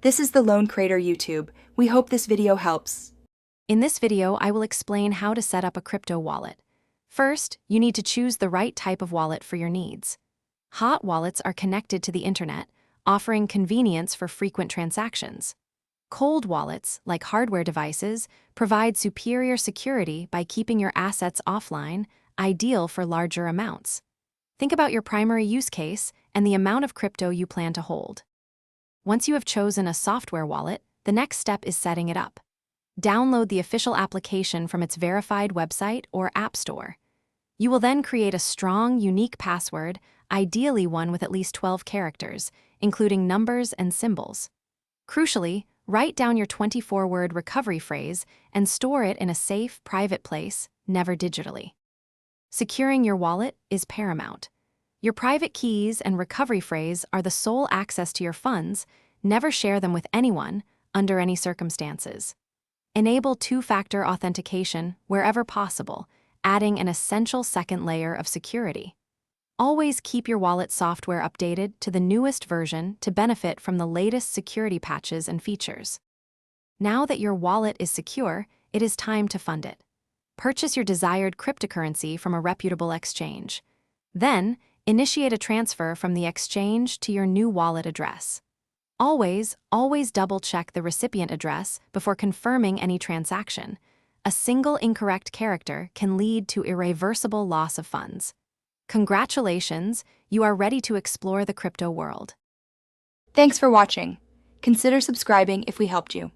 This is the Lone Crater YouTube. We hope this video helps. In this video, I will explain how to set up a crypto wallet. First, you need to choose the right type of wallet for your needs. Hot wallets are connected to the internet, offering convenience for frequent transactions. Cold wallets, like hardware devices, provide superior security by keeping your assets offline, ideal for larger amounts. Think about your primary use case and the amount of crypto you plan to hold. Once you have chosen a software wallet, the next step is setting it up. Download the official application from its verified website or app store. You will then create a strong, unique password, ideally one with at least 12 characters, including numbers and symbols. Crucially, write down your 24-word recovery phrase and store it in a safe, private place, never digitally. Securing your wallet is paramount. Your private keys and recovery phrase are the sole access to your funds. Never share them with anyone, under any circumstances. Enable two-factor authentication wherever possible, adding an essential second layer of security. Always keep your wallet software updated to the newest version to benefit from the latest security patches and features. Now that your wallet is secure, it is time to fund it. Purchase your desired cryptocurrency from a reputable exchange. Then, initiate a transfer from the exchange to your new wallet address. Always double-check the recipient address before confirming any transaction. A single incorrect character can lead to irreversible loss of funds. Congratulations, you are ready to explore the crypto world. Thanks for watching. Consider subscribing if we helped you.